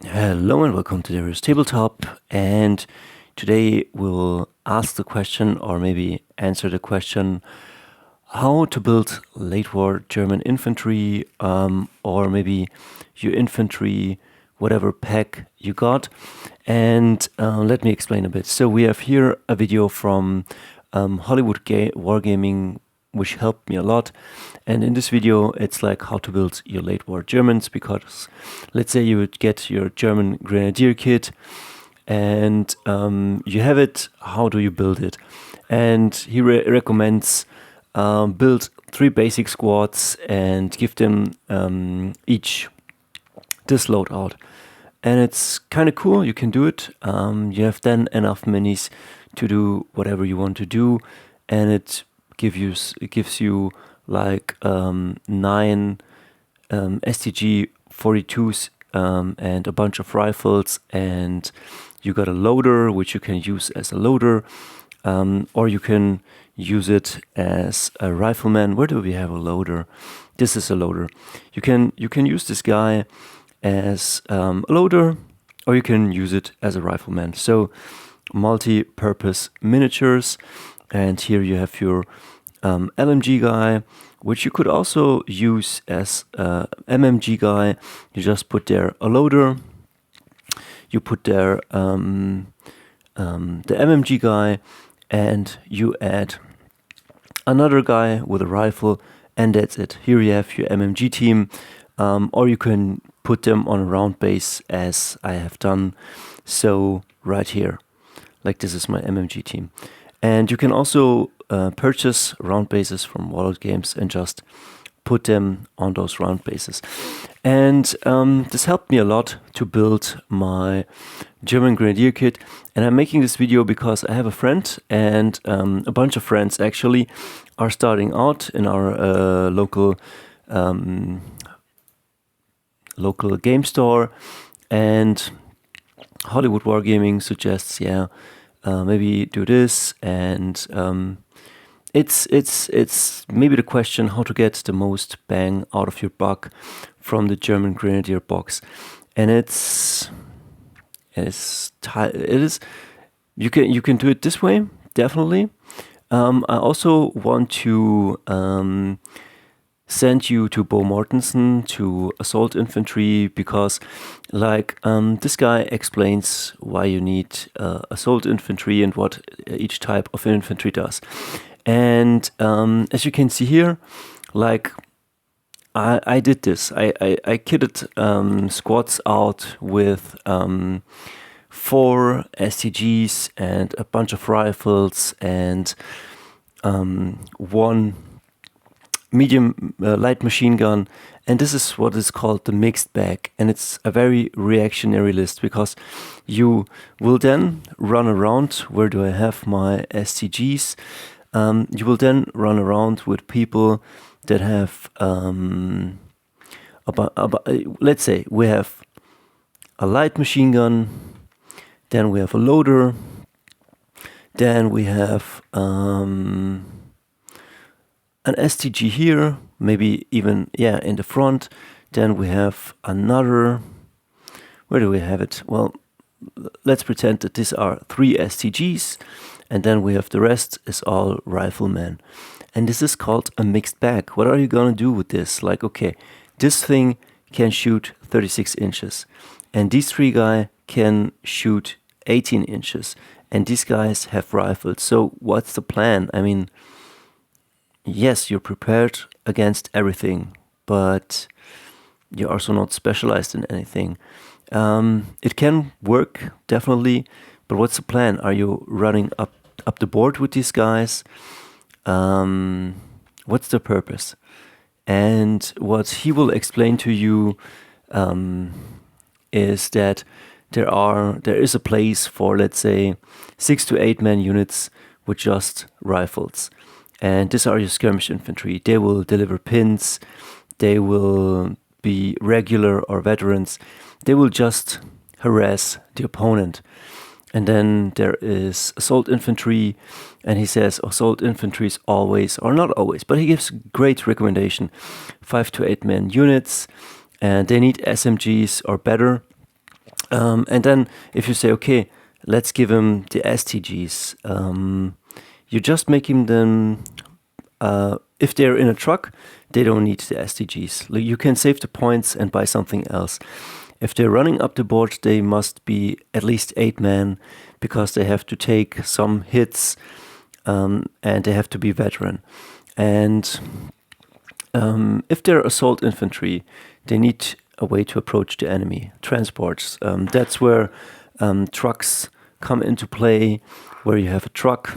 Hello and welcome to the Tabletop, and today we'll ask the question, or maybe answer the question, how to build late war German infantry, or maybe your infantry, whatever pack you got. And let me explain a bit. So we have here a video from Hollywood Wargaming, which helped me a lot. And in this video, it's like how to build your late war Germans, because let's say you would get your German Grenadier kit and you have it. How do you build it? And he recommends build 3 basic squads and give them each this loadout. And it's kind of cool. You can do it. You have then enough minis to do whatever you want to do, and it gives you like 9 STG 42s and a bunch of rifles, and you got a loader which you can use as a loader, or you can use it as a rifleman. Where do we have a loader? This is a loader. You can use this guy as a loader, or you can use it as a rifleman. So multi-purpose miniatures. And here you have your LMG guy, which you could also use as a MMG guy. You just put there a loader, you put there the MMG guy, and you add another guy with a rifle, and that's it. Here you have your MMG team, or you can put them on a round base as I have done. So right here, like this is my MMG team. And you can also purchase round bases from Wallet Games and just put them on those round bases. And this helped me a lot to build my German Grenadier kit. And I'm making this video because I have a friend, and a bunch of friends actually are starting out in our local game store. And Hollywood Wargaming suggests, maybe do this, and it's maybe the question how to get the most bang out of your buck from the German Grenadier box. And it is you can do it this way, definitely. I also want to send you to Bo Mortensen, to Assault Infantry, because like this guy explains why you need Assault Infantry and what each type of infantry does. And as you can see here, like I did this. I kitted squads out with 4 STGs and a bunch of rifles and 1 medium light machine gun, and this is what is called the mixed bag. And it's a very reactionary list, because you will then run around. Where do I have my STGs? You will then run around with people that have let's say we have a light machine gun, then we have a loader, then we have an STG here, maybe even in the front. Then we have another. Where do we have it? Well, let's pretend that these are 3 STGs, and then we have the rest is all riflemen. And this is called a mixed bag. What are you gonna do with this? Like, okay, this thing can shoot 36 inches, and these 3 guys can shoot 18 inches, and these guys have rifles. So what's the plan? I mean, yes, you're prepared against everything, but you're also not specialized in anything. It can work, definitely, but what's the plan? Are you running up the board with these guys? What's the purpose? And what he will explain to you is that there is a place for, let's say, 6 to 8 man units with just rifles. And these are your skirmish infantry. They will deliver pins. They will be regular or veterans. They will just harass the opponent. And then there is assault infantry, and he says assault infantry is always, or not always, but he gives great recommendation, 5 to 8 man units, and they need SMGs or better. And then if you say, okay, let's give him the STGs, you're just making them, if they're in a truck, they don't need the STGs. Like, you can save the points and buy something else. If they're running up the board, they must be at least 8 men, because they have to take some hits, and they have to be veteran. And if they're assault infantry, they need a way to approach the enemy. Transports. That's where trucks come into play, where you have a truck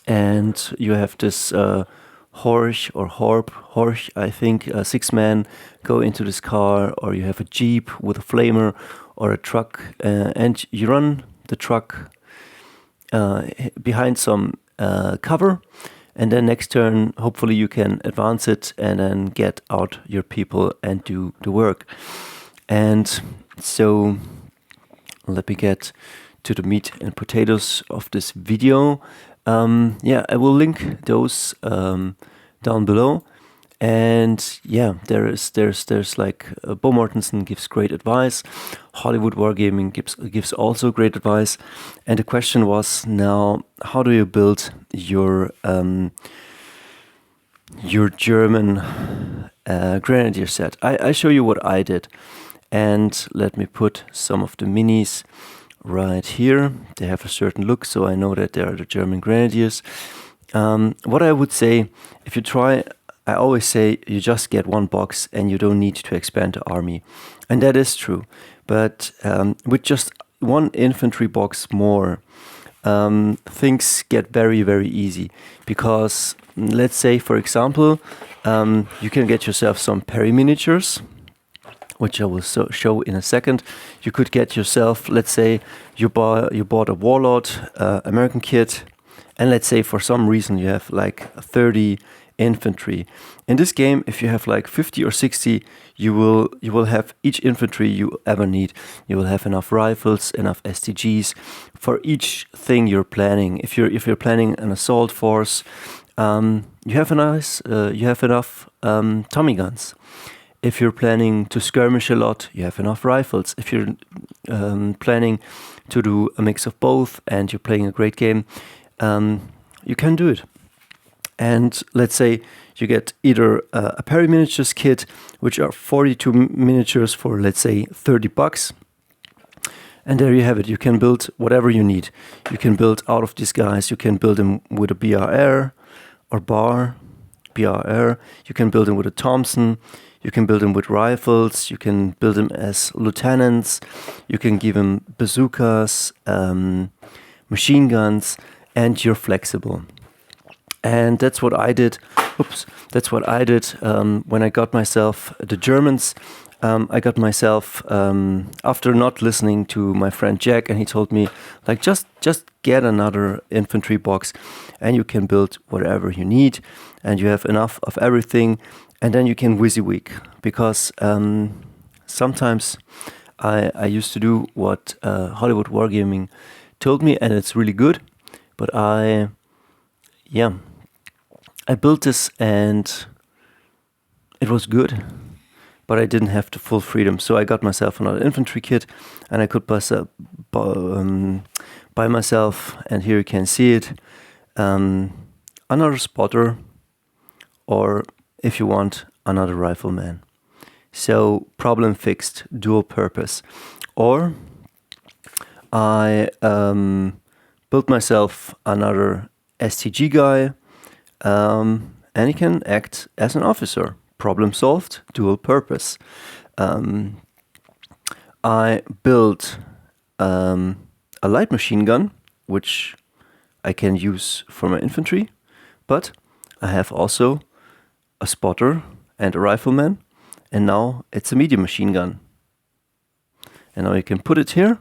and you have this Horch or Horch, I think, 6 men go into this car, or you have a jeep with a flamer or a truck, and you run the truck behind some cover, and then next turn hopefully you can advance it and then get out your people and do the work. And so let me get to the meat and potatoes of this video. Yeah, I will link those down below. And yeah, there's like Bo Mortensen gives great advice. Hollywood Wargaming gives also great advice. And the question was now, how do you build your German Grenadier set? I show you what I did, and let me put some of the minis right here. They have a certain look, so I know that they are the German Grenadiers. What I would say, if you try, I always say you just get one box and you don't need to expand the army. And that is true. But with just one infantry box more, things get very, very easy. Because let's say, for example, you can get yourself some Perry miniatures, which I will show in a second. You could get yourself, let's say, you bought a Warlord American kit, and let's say for some reason you have like 30 infantry. In this game, if you have like 50 or 60, you will have each infantry you ever need. You will have enough rifles, enough STGs for each thing you're planning. If you're planning an assault force, you have enough Tommy guns. If you're planning to skirmish a lot, you have enough rifles. If you're planning to do a mix of both and you're playing a great game, you can do it. And let's say you get either a Perry miniatures kit, which are 42 miniatures for, let's say, $30. And there you have it. You can build whatever you need. You can build out of these guys. You can build them with a BRR or BRR. You can build them with a Thompson. You can build them with rifles. You can build them as lieutenants. You can give them bazookas, machine guns, and you're flexible. And that's what I did. That's what I did when I got myself the Germans. I got myself after not listening to my friend Jack, and he told me, like, just get another infantry box, and you can build whatever you need, and you have enough of everything, and then you can WYSIWYG. Because sometimes I used to do what Hollywood Wargaming told me, and it's really good. But I built this and it was good, but I didn't have the full freedom. So I got myself another infantry kit, and I could buy myself, and here you can see it, another spotter, or if you want, another rifleman. So problem fixed, dual purpose. Or I built myself another STG guy, and he can act as an officer. Problem solved, dual purpose. I built a light machine gun, which I can use for my infantry, but I have also a spotter and a rifleman, and now it's a medium machine gun. And now you can put it here,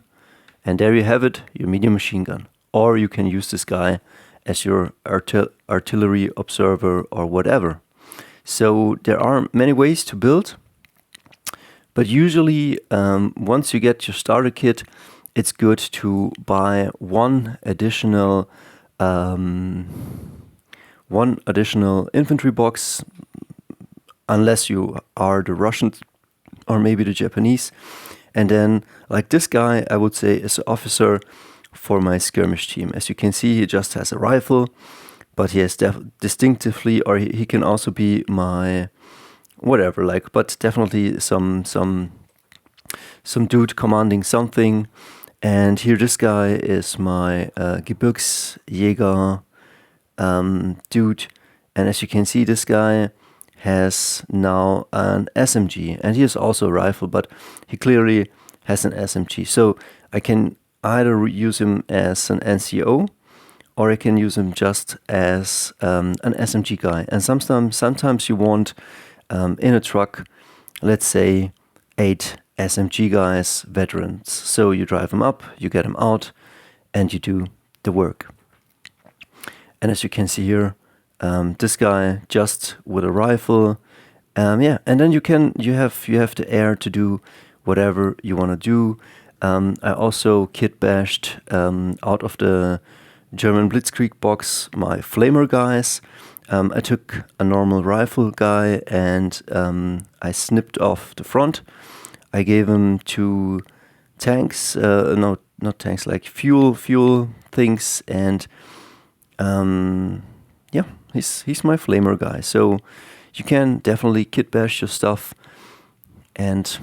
and there you have it, your medium machine gun. Or you can use this guy as your artillery observer or whatever. So there are many ways to build, but usually once you get your starter kit, it's good to buy one additional infantry box, unless you are the Russians or maybe the Japanese, And then, like this guy, I would say is an officer for my skirmish team. As you can see, he just has a rifle, but he has distinctively, or he can also be my whatever, like, but definitely some dude commanding something. And here this guy is my Gebirgsjäger dude. And as you can see, this guy has now an SMG, and he is also a rifle, but he clearly has an SMG. So I can either use him as an NCO, or I can use him just as an SMG guy. And sometimes you want in a truck, let's say 8 SMG guys, veterans. So you drive them up, you get them out, and you do the work. And as you can see here, this guy just with a rifle, yeah. And then you have the air to do whatever you want to do. I also kit bashed out of the German Blitzkrieg box my flamer guys. I took a normal rifle guy and I snipped off the front. I gave him 2 tanks, no, not tanks, like fuel things, and yeah, he's my flamer guy. So you can definitely kit bash your stuff and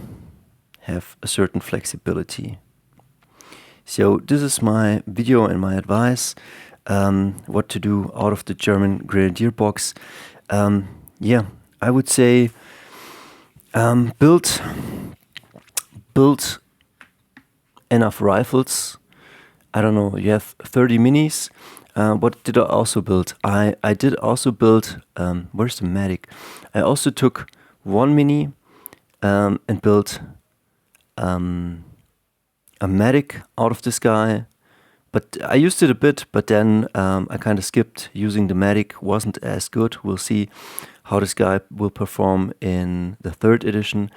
have a certain flexibility. So this is my video and my advice, what to do out of the German Grenadier box. Yeah, I would say build enough rifles. I don't know, you have 30 minis. What did I also build? I did also build, where's the medic? I also took 1 mini and built a medic out of this guy. But I used it a bit, but then I kind of skipped using the medic. Wasn't as good. We'll see how this guy will perform in the 3rd edition.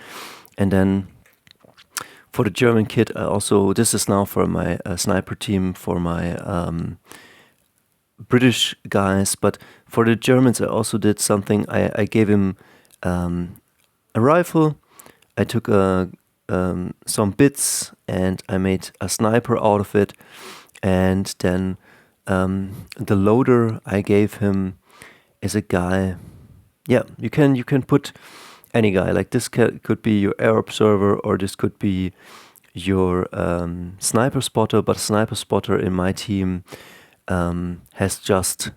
And then for the German kit, I also, this is now for my sniper team, for my British guys, but for the Germans I also did something. I gave him a rifle, I took some bits and I made a sniper out of it, and then the loader I gave him is a guy, yeah, you can put any guy, like this could be your air observer, or this could be your sniper spotter, but sniper spotter in my team has just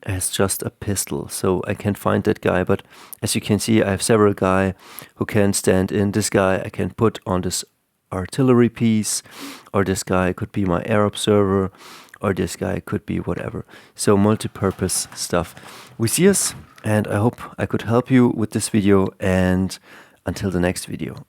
a pistol, so I can't find that guy. But as you can see, I have several guys who can stand in. This guy I can put on this artillery piece, or this guy could be my air observer, or this guy could be whatever. So multi-purpose stuff. We see us, and I hope I could help you with this video, and until the next video.